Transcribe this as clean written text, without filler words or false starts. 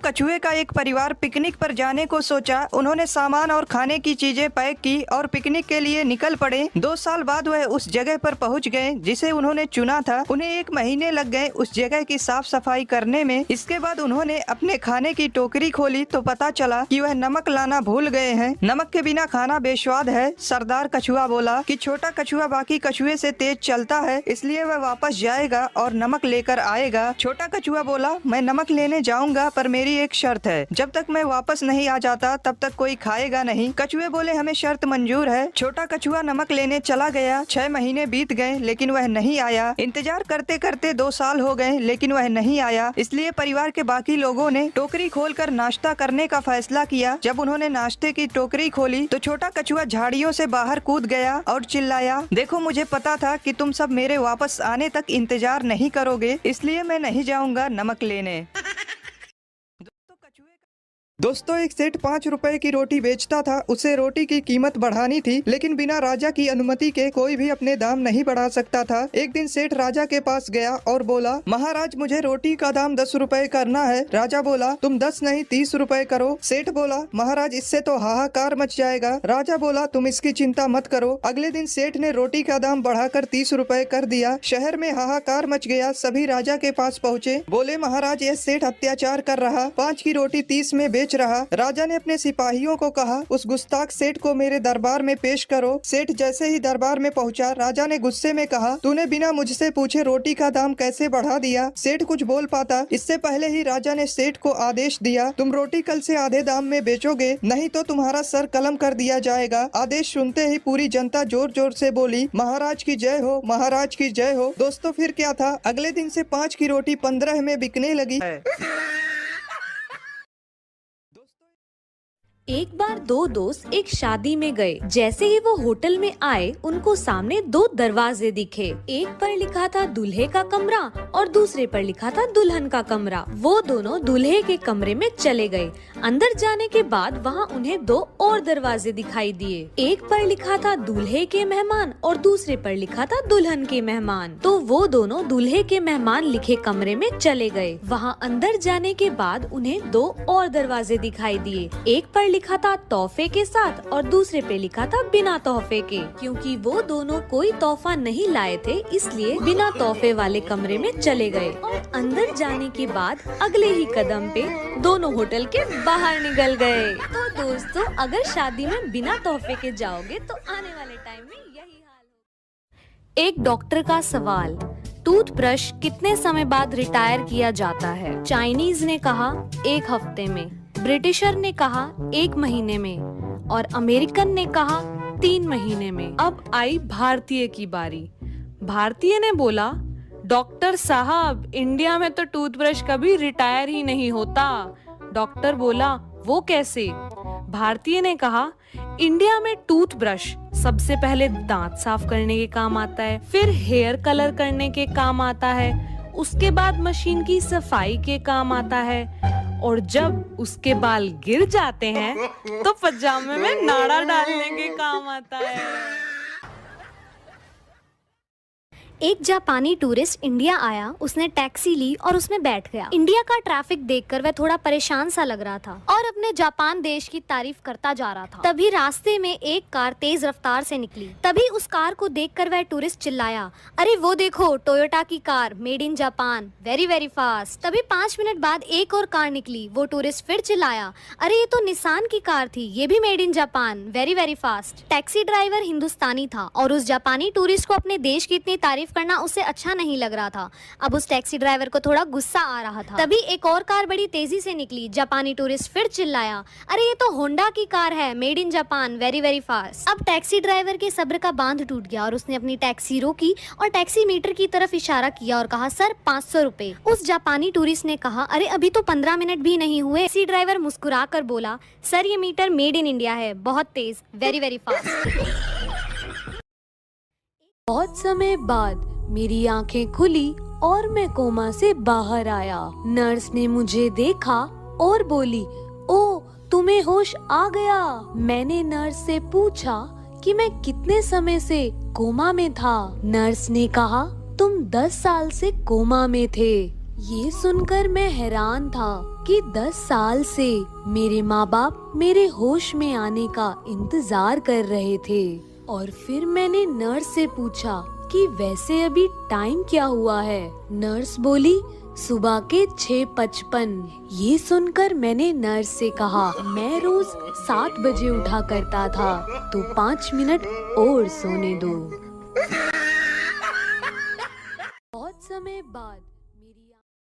कछुए का एक परिवार पिकनिक पर जाने को सोचा। उन्होंने सामान और खाने की चीजें पैक की और पिकनिक के लिए निकल पड़े। 2 साल बाद वह उस जगह पर पहुंच गए जिसे उन्होंने चुना था। उन्हें 1 महीने लग गए उस जगह की साफ सफाई करने में। इसके बाद उन्होंने अपने खाने की टोकरी खोली तो पता चला कि वह नमक लाना भूल गए हैं। नमक के बिना खाना बेस्वाद है। सरदार कछुआ बोला कि छोटा कछुआ बाकी कछुए से तेज चलता है, इसलिए वह वापस जाएगा और नमक लेकर आएगा। छोटा कछुआ बोला, मैं नमक लेने जाऊंगा पर मेरी एक शर्त है, जब तक मैं वापस नहीं आ जाता तब तक कोई खाएगा नहीं। कछुए बोले, हमें शर्त मंजूर है। छोटा कछुआ नमक लेने चला गया। 6 महीने बीत गए लेकिन वह नहीं आया। इंतजार करते करते 2 साल हो गए लेकिन वह नहीं आया। इसलिए परिवार के बाकी लोगों ने टोकरी खोलकर नाश्ता करने का फैसला किया। जब उन्होंने नाश्ते की टोकरी खोली तो छोटा कछुआ झाड़ियों से बाहर कूद गया और चिल्लाया, देखो मुझे पता था कि तुम सब मेरे वापस आने तक इंतजार नहीं करोगे, इसलिए मैं नहीं जाऊंगा नमक लेने। दोस्तों, एक सेठ 5 रुपए की रोटी बेचता था। उसे रोटी की कीमत बढ़ानी थी लेकिन बिना राजा की अनुमति के कोई भी अपने दाम नहीं बढ़ा सकता था। एक दिन सेठ राजा के पास गया और बोला, महाराज मुझे रोटी का दाम 10 रुपए करना है। राजा बोला, तुम 10 नहीं 30 रुपए करो। सेठ बोला, महाराज इससे तो हाहाकार मच जाएगा। राजा बोला, तुम इसकी चिंता मत करो। अगले दिन सेठ ने रोटी का दाम बढ़ाकर 30 रुपए कर दिया। शहर में हाहाकार मच गया। सभी राजा के पास पहुँचे। बोले, महाराज यह सेठ अत्याचार कर रहा, 5 की रोटी 30 में बेच रहा। राजा ने अपने सिपाहियों को कहा, उस गुस्ताख सेठ को मेरे दरबार में पेश करो। सेठ जैसे ही दरबार में पहुंचा, राजा ने गुस्से में कहा, तूने बिना मुझसे पूछे रोटी का दाम कैसे बढ़ा दिया। सेठ कुछ बोल पाता इससे पहले ही राजा ने सेठ को आदेश दिया, तुम रोटी कल से आधे दाम में बेचोगे, नहीं तो तुम्हारा सर कलम कर दिया जाएगा। आदेश सुनते ही पूरी जनता जोर जोर से बोली, महाराज की जय हो, महाराज की जय हो। दोस्तों फिर क्या था, अगले दिन से 5 की रोटी 15 में बिकने लगी। एक बार 2 दोस्त एक शादी में गए। जैसे ही वो होटल में आए, उनको सामने 2 दरवाजे दिखे। एक पर लिखा था दूल्हे का कमरा और दूसरे पर लिखा था दुल्हन का कमरा। वो दोनों दूल्हे के कमरे में चले गए। अंदर जाने के बाद वहाँ उन्हें 2 और दरवाजे दिखाई दिए। एक पर लिखा था दूल्हे के मेहमान और दूसरे पर लिखा था दुल्हन के मेहमान। तो वो दोनों दूल्हे के मेहमान लिखे कमरे में चले गए। वहाँ अंदर जाने के बाद उन्हें 2 और दरवाजे दिखाई दिए। एक पर लिखा था तोहफे के साथ और दूसरे पे लिखा था बिना तोहफे के। क्योंकि वो दोनों कोई तोहफा नहीं लाए थे, इसलिए बिना तोहफे वाले कमरे में चले गए। और अंदर जाने के बाद अगले ही कदम पे दोनों होटल के बाहर निकल गए। तो दोस्तों, अगर शादी में बिना तोहफे के जाओगे तो आने वाले टाइम में यही हाल होगा। एक डॉक्टर का सवाल, टूथब्रश कितने समय बाद रिटायर किया जाता है? चाइनीज ने कहा 1 हफ्ते में, ब्रिटिशर ने कहा 1 महीने में और अमेरिकन ने कहा 3 महीने में। अब आई भारतीय की बारी। भारतीय ने बोला, डॉक्टर साहब इंडिया में तो टूथब्रश कभी रिटायर ही नहीं होता। डॉक्टर बोला, वो कैसे? भारतीय ने कहा, इंडिया में टूथब्रश सबसे पहले दांत साफ करने के काम आता है, फिर हेयर कलर करने के काम आता है, उसके बाद मशीन की सफाई के काम आता है और जब उसके बाल गिर जाते हैं तो पजामे में नाड़ा डालने के काम आता है। एक जापानी टूरिस्ट इंडिया आया। उसने टैक्सी ली और उसमें बैठ गया। इंडिया का ट्रैफिक देखकर वह थोड़ा परेशान सा लग रहा था और अपने जापान देश की तारीफ करता जा रहा था। तभी रास्ते में एक कार तेज रफ्तार से निकली। तभी उस कार को देखकर वह टूरिस्ट चिल्लाया, अरे वो देखो, टोयोटा की car, made in Japan, very very fast. तभी 5 मिनट बाद एक और कार निकली। वो टूरिस्ट फिर चिल्लाया, अरे ये तो निसान की कार थी, ये भी made in Japan, very very fast. Taxi driver हिंदुस्तानी था और उस जापानी टूरिस्ट को अपने देश की इतनी तारीफ करना उसे अच्छा नहीं लग रहा था। अब उस टैक्सी ड्राइवर को थोड़ा गुस्सा आ रहा था। तभी एक और कार बड़ी तेजी से निकली। जापानी टूरिस्ट फिर चिल्लाया, अरे ये तो होंडा की कार है, made in Japan, very very fast. अब टैक्सी ड्राइवर के सब्र का बांध टूट गया और उसने अपनी टैक्सी रोकी और टैक्सी मीटर की तरफ इशारा किया और कहा, सर 500 रुपए। उस जापानी टूरिस्ट ने कहा, अरे अभी तो 15 मिनट भी नहीं हुए। टैक्सी ड्राइवर मुस्कुरा कर बोला, सर ये मीटर मेड इन इंडिया है, बहुत तेज, वेरी वेरी फास्ट। बहुत समय बाद मेरी आंखें खुली और मैं कोमा से बाहर आया। नर्स ने मुझे देखा और बोली, ओ तुम्हें होश आ गया। मैंने नर्स से पूछा कि मैं कितने समय से कोमा में था। नर्स ने कहा, तुम 10 साल से कोमा में थे। ये सुनकर मैं हैरान था कि 10 साल से मेरे माँ बाप मेरे होश में आने का इंतजार कर रहे थे। और फिर मैंने नर्स से पूछा कि वैसे अभी टाइम क्या हुआ है। नर्स बोली सुबह के 6:55। ये सुनकर मैंने नर्स से कहा मैं रोज 7 बजे उठा करता था, तो 5 मिनट और सोने दो। बहुत समय बाद